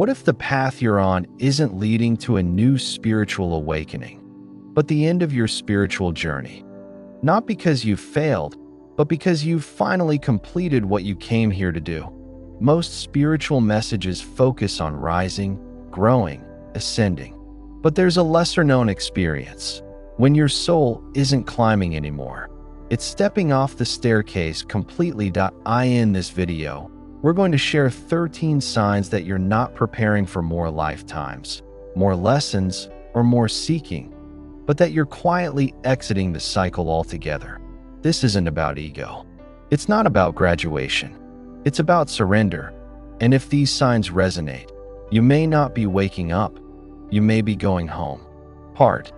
What if the path you're on isn't leading to a new spiritual awakening, but the end of your spiritual journey? Not because you've failed, but because you've finally completed what you came here to do. Most spiritual messages focus on rising, growing, ascending. But there's a lesser-known experience when your soul isn't climbing anymore. It's stepping off the staircase completely. In this video, we're going to share 13 signs that you're not preparing for more lifetimes, more lessons, or more seeking, but that you're quietly exiting the cycle altogether. This isn't about ego. It's not about graduation. It's about surrender. And if these signs resonate, you may not be waking up. You may be going home. Part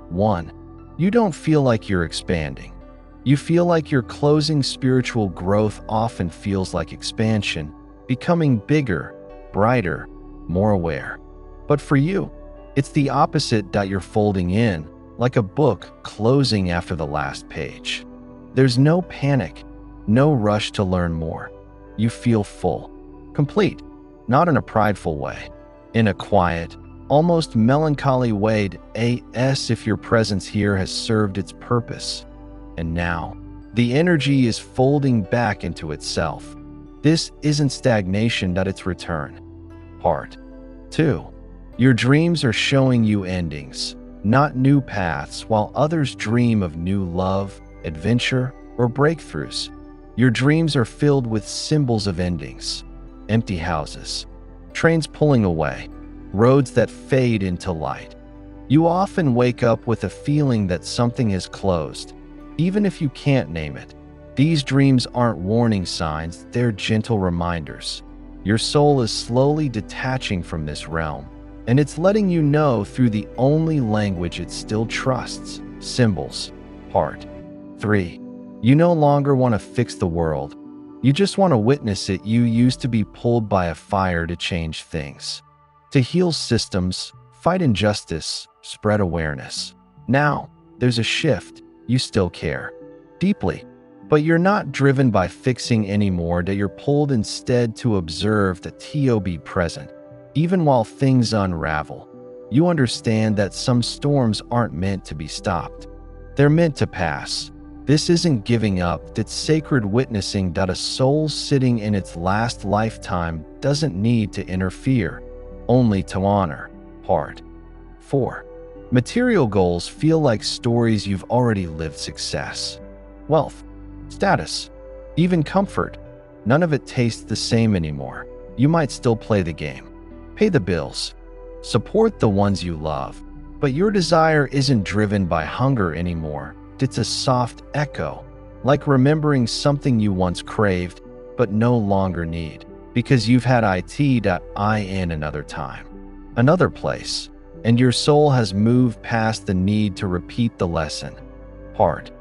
1. You don't feel like you're expanding. You feel like you're closing. Spiritual growth often feels like expansion, becoming bigger, brighter, more aware. But for you, it's the opposite. You're folding in, like a book closing after the last page. There's no panic, no rush to learn more. You feel full, complete, not in a prideful way, in a quiet, almost melancholy way. As if your presence here has served its purpose. And now, the energy is folding back into itself. This isn't stagnation, it's return. Part 2. Your dreams are showing you endings, not new paths. While others dream of new love, adventure, or breakthroughs, your dreams are filled with symbols of endings. Empty houses, trains pulling away, roads that fade into light. You often wake up with a feeling that something has closed, even if you can't name it. These dreams aren't warning signs, they're gentle reminders. Your soul is slowly detaching from this realm, and it's letting you know through the only language it still trusts: symbols. Part 3. You no longer want to fix the world. You just want to witness it. You used to be pulled by a fire to change things, to heal systems, fight injustice, spread awareness. Now, there's a shift. You still care deeply, but you're not driven by fixing anymore. You're pulled instead to observe, to be present. Even while things unravel, you understand that some storms aren't meant to be stopped. They're meant to pass. This isn't giving up, it's sacred witnessing. A soul sitting in its last lifetime doesn't need to interfere, only to honor. Part 4. Material goals feel like stories you've already lived. Success, wealth, status, even comfort. None of it tastes the same anymore. You might still play the game, pay the bills, support the ones you love, but your desire isn't driven by hunger anymore. It's a soft echo, like remembering something you once craved but no longer need, because you've had in another time, another place, and your soul has moved past the need to repeat the lesson. Part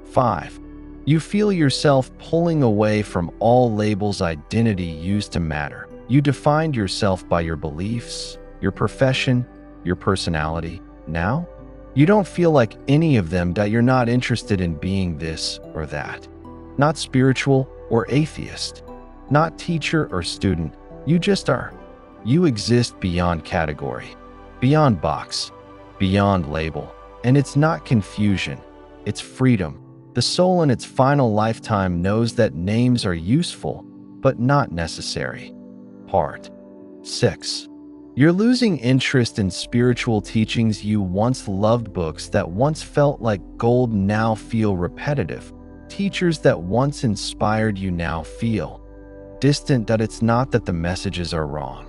5. You feel yourself pulling away from all labels. Identity used to matter. You defined yourself by your beliefs, your profession, your personality. Now, you don't feel like any of them. You're not interested in being this or that. Not spiritual or atheist. Not teacher or student. You just are. You exist beyond category, beyond box, beyond label. And it's not confusion. It's freedom. The soul in its final lifetime knows that names are useful, but not necessary. Part 6. You're losing interest in spiritual teachings you once loved. Books that once felt like gold now feel repetitive. Teachers that once inspired you now feel distant. It's not that the messages are wrong.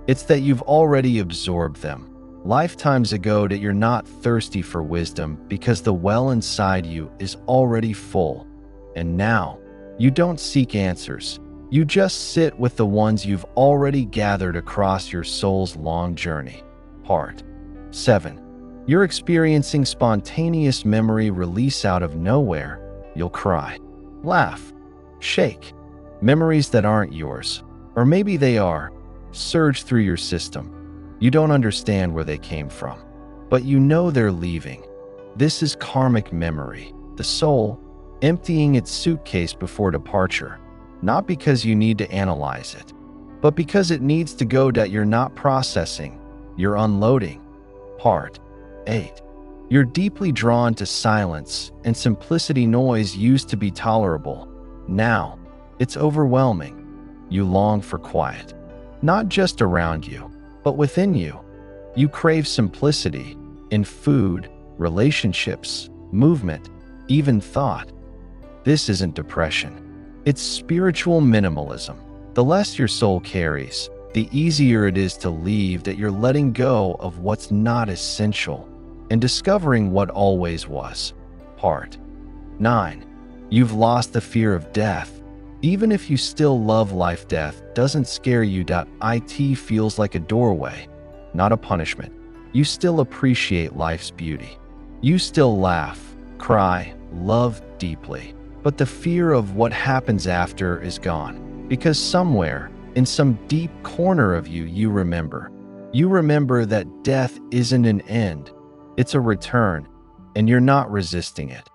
It's that you've already absorbed them lifetimes ago. That you're not thirsty for wisdom because the well inside you is already full. And now, you don't seek answers. You just sit with the ones you've already gathered across your soul's long journey. Part 7. You're experiencing spontaneous memory release out of nowhere. You'll cry, laugh, shake. Memories that aren't yours, or maybe they are, surge through your system. You don't understand where they came from, but you know they're leaving. This is karmic memory, the soul emptying its suitcase before departure. Not because you need to analyze it, but because it needs to go that you're not processing, you're unloading. Part 8. You're deeply drawn to silence and simplicity. Noise used to be tolerable. Now, it's overwhelming. You long for quiet, not just around you, but within you. You crave simplicity in food, relationships, movement, even thought. This isn't depression. It's spiritual minimalism. The less your soul carries, the easier it is to leave, that you're letting go of what's not essential and discovering what always was. Part 9. You've lost the fear of death. Even if you still love life, death doesn't scare you. It feels like a doorway, not a punishment. You still appreciate life's beauty. You still laugh, cry, love deeply. But the fear of what happens after is gone, because somewhere, in some deep corner of you, you remember. You remember that death isn't an end, it's a return, and you're not resisting it.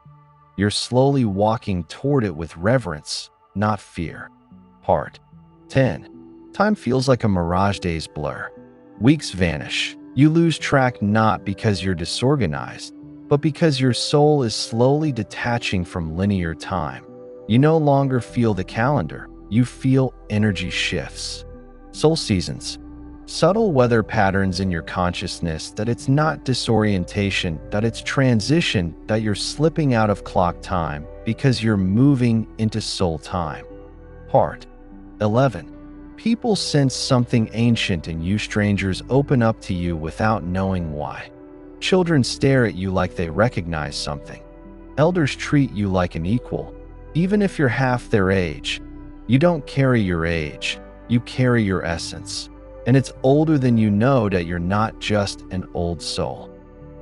You're slowly walking toward it with reverence, not fear. Part 10. Time feels like a mirage. Days blur. Weeks vanish. You lose track, not because you're disorganized, but because your soul is slowly detaching from linear time. You no longer feel the calendar. You feel energy shifts. Soul seasons. Subtle weather patterns in your consciousness. That it's not disorientation, that it's transition, that you're slipping out of clock time because you're moving into soul time. Part 11. People sense something ancient in you. Strangers open up to you without knowing why. Children stare at you like they recognize something. Elders treat you like an equal, even if you're half their age. You don't carry your age, you carry your essence. And it's older than you know. That you're not just an old soul.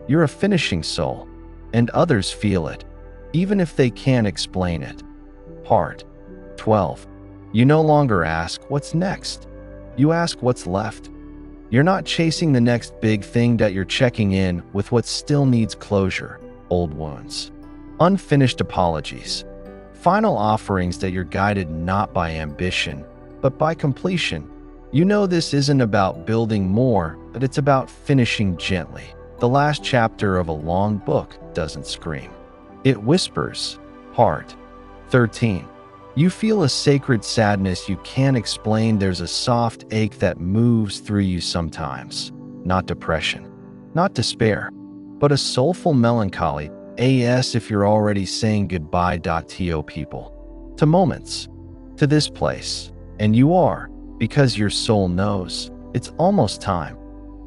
You're a finishing soul, and others feel it, even if they can't explain it. Part 12. You no longer ask, what's next? You ask, what's left? You're not chasing the next big thing. That you're checking in with what still needs closure. Old wounds, unfinished apologies, final offerings. That you're guided not by ambition, but by completion. You know this isn't about building more, but it's about finishing gently. The last chapter of a long book doesn't scream. It whispers. Part 13. You feel a sacred sadness you can't explain. There's a soft ache that moves through you sometimes. Not depression, not despair, but a soulful melancholy. If you're already saying goodbye to people, to moments, to this place. And you are, because your soul knows it's almost time.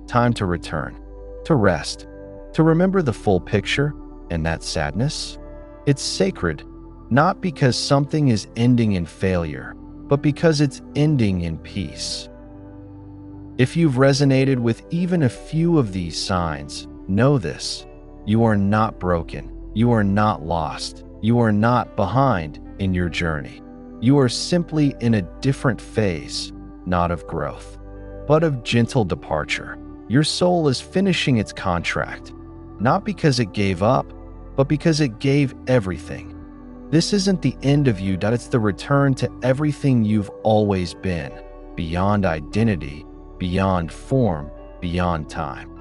Time to return, to rest, to remember the full picture. And that sadness, it's sacred. Not because something is ending in failure, but because it's ending in peace. If you've resonated with even a few of these signs, know this: you are not broken, you are not lost, you are not behind in your journey. You are simply in a different phase, not of growth, but of gentle departure. Your soul is finishing its contract, not because it gave up, but because it gave everything. This isn't the end of you, it's the return to everything you've always been, beyond identity, beyond form, beyond time.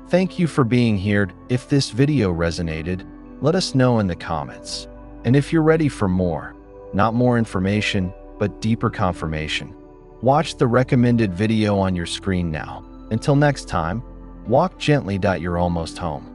Thank you for being here. If this video resonated, let us know in the comments. And if you're ready for more, not more information, but deeper confirmation, watch the recommended video on your screen now. Until next time, walk gently. You're almost home.